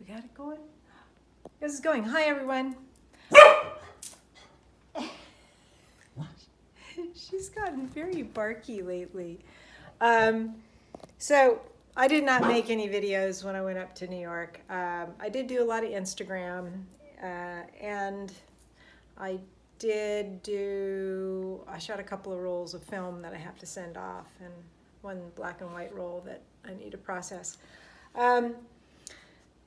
got it going? This is going. Hi, everyone. She's gotten very barky lately. So I did not make any videos when I went up to New York. I did do a lot of Instagram, and I shot a couple of rolls of film that I have to send off, and one black and white roll that I need to process.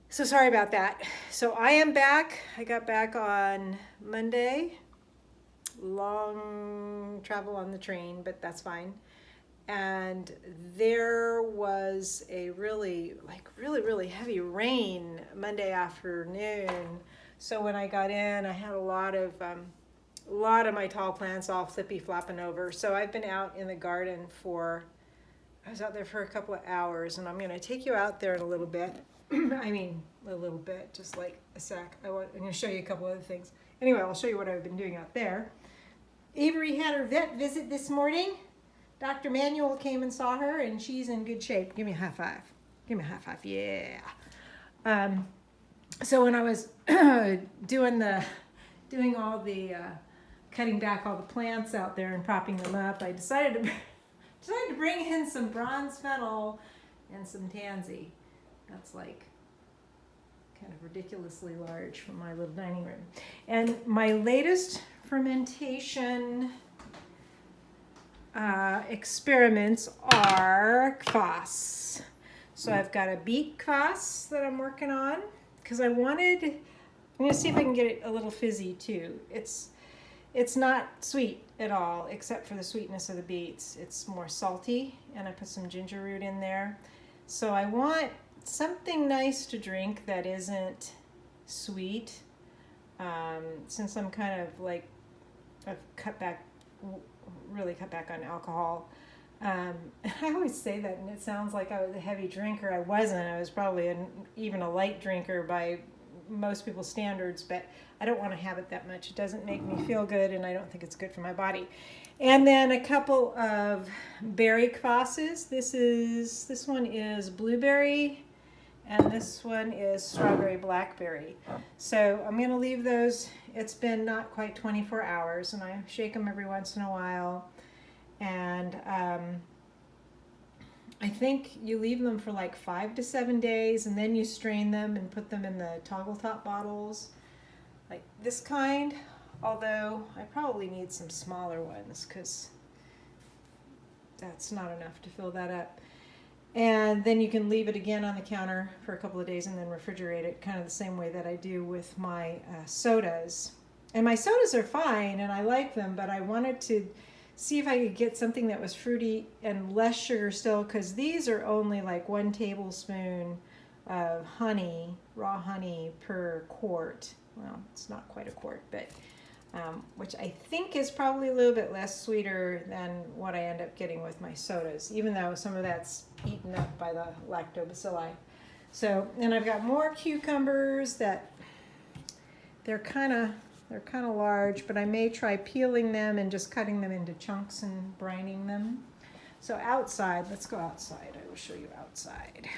So sorry about that. So I am back. I got back on Monday. Long travel on the train, but that's fine. And there was a really heavy rain Monday afternoon. So when I got in, I had a lot of my tall plants all flippy flopping over. So I've been out in the garden I was out there for a couple of hours, and I'm going to take you out there in a little bit. I mean, a little bit, just like a sec. I'm going to show you a couple other things. Anyway, I'll show you what I've been doing out there. Avery had her vet visit this morning. Dr. Manuel came and saw her, and she's in good shape. Give me a high five. Give me a high five. Yeah. So when I was doing all the cutting back all the plants out there and propping them up, I decided to bring in some bronze fennel and some tansy. That's like kind of ridiculously large for my little dining room. And my latest fermentation experiments are kvass. So I've got a beet kvass that I'm working on because I'm going to see if I can get it a little fizzy too. It's not sweet at all except for the sweetness of the beets. It's more salty, and I put some ginger root in there. So I want something nice to drink that isn't sweet, since I'm kind of like, I've really cut back on alcohol. I always say that, and it sounds like I was a heavy drinker. I wasn't. I was probably even a light drinker by most people's standards, but I don't want to have it that much. It doesn't make me feel good, and I don't think it's good for my body. And then a couple of berry kvasses. This one is blueberry, and this one is strawberry blackberry. So I'm going to leave those. It's been not quite 24 hours, and I shake them every once in a while. And I think you leave them for like 5 to 7 days, and then you strain them and put them in the toggle top bottles, like this kind. Although I probably need some smaller ones because that's not enough to fill that up. And then you can leave it again on the counter for a couple of days and then refrigerate it, kind of the same way that I do with my sodas. And my sodas are fine, and I like them, but I wanted to see if I could get something that was fruity and less sugar still, because these are only like 1 tablespoon of honey, raw honey per quart. Well, it's not quite a quart, but which I think is probably a little bit less sweeter than what I end up getting with my sodas, even though some of that's eaten up by the lactobacilli. So, and I've got more cucumbers that they're kind of large, but I may try peeling them and just cutting them into chunks and brining them. So outside, let's go outside. I will show you outside.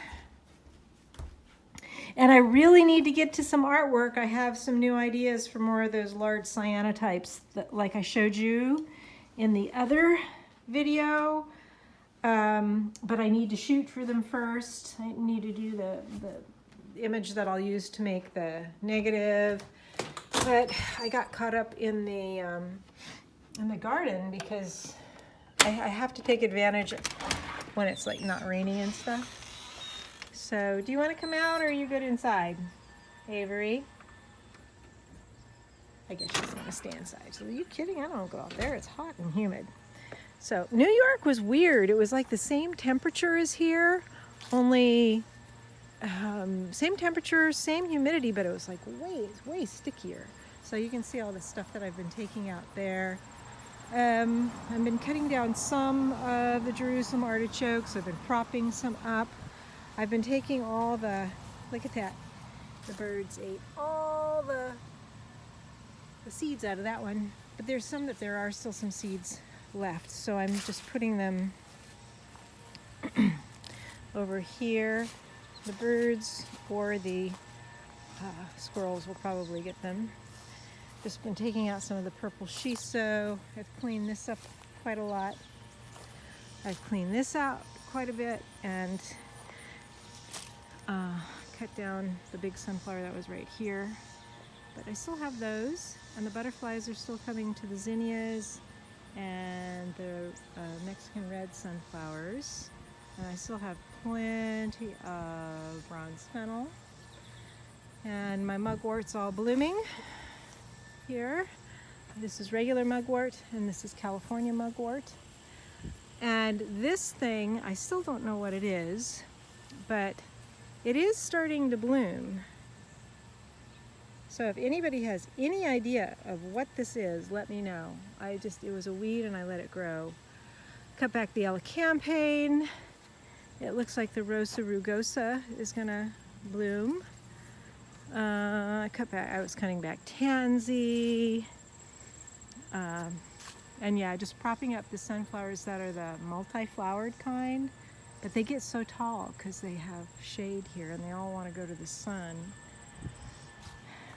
And I really need to get to some artwork. I have some new ideas for more of those large cyanotypes that, like I showed you in the other video. But I need to shoot for them first. I need to do the image that I'll use to make the negative. But I got caught up in the garden because I have to take advantage when it's like not raining and stuff. So do you want to come out, or are you good inside, Avery? I guess she's going to stay inside. So are you kidding? I don't go out there. It's hot and humid. So New York was weird. It was like the same temperature as here, only same temperature, same humidity, but it was like way stickier. So you can see all the stuff that I've been taking out there. I've been cutting down some of the Jerusalem artichokes. I've been propping some up. I've been taking all the, look at that, the birds ate all the seeds out of that one. But there's some that there are still some seeds left. So I'm just putting them over here. The birds or the Squirrels will probably get them. Just been taking out some of the purple shiso. I've cleaned this up quite a lot. I've cleaned this out quite a bit and cut down the big sunflower that was right here. But I still have those, and the butterflies are still coming to the zinnias and the Mexican red sunflowers. And I still have plenty of bronze fennel. And my mugwort's all blooming here. This is regular mugwort, and this is California mugwort. And this thing, I still don't know what it is, but it is starting to bloom. So if anybody has any idea of what this is, let me know. It was a weed and I let it grow. Cut back the elecampane. It looks like the Rosa rugosa is gonna bloom. I was cutting back tansy. And yeah, just propping up the sunflowers that are the multi-flowered kind. But they get so tall because they have shade here and they all want to go to the sun.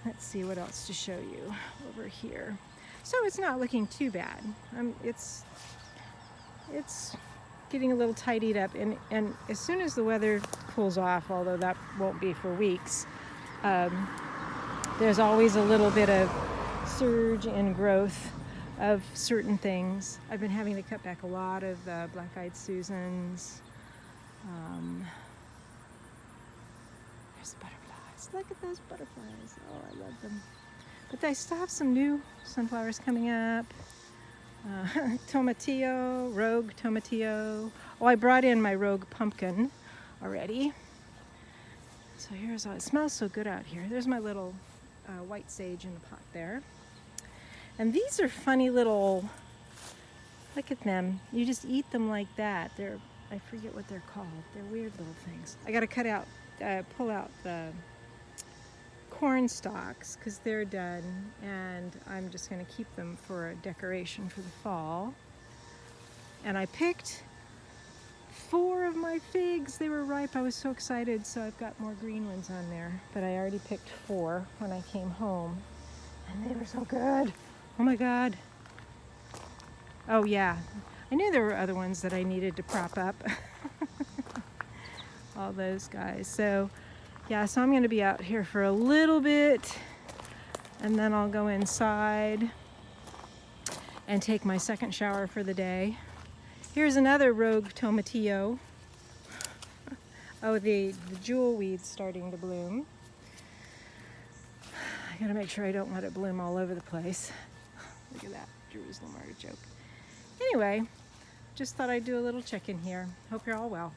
Let's see what else to show you over here. So it's not looking too bad. It's getting a little tidied up, and as soon as the weather cools off, although that won't be for weeks, there's always a little bit of surge in growth of certain things. I've been having to cut back a lot of the black-eyed Susans. There's butterflies. Look at those butterflies. Oh, I love them. But I still have some new sunflowers coming up. Tomatillo, rogue tomatillo. Oh, I brought in my rogue pumpkin already. So here's all, it smells so good out here. There's my little white sage in the pot there. And these are funny little, look at them. You just eat them like that. I forget what they're called. They're weird little things. I gotta pull out the corn stalks because they're done, and I'm just gonna keep them for a decoration for the fall. And I picked 4 of my figs. They were ripe. I was so excited, so I've got more green ones on there. But I already picked 4 when I came home, and they were so good. Oh my God. Oh yeah, I knew there were other ones that I needed to prop up. All those guys. So yeah, so I'm gonna be out here for a little bit, and then I'll go inside and take my second shower for the day. Here's another rogue tomatillo. Oh, the jewel weed's starting to bloom. I gotta make sure I don't let it bloom all over the place. Look at that, Jerusalem artichoke. Anyway, just thought I'd do a little check-in here. Hope you're all well.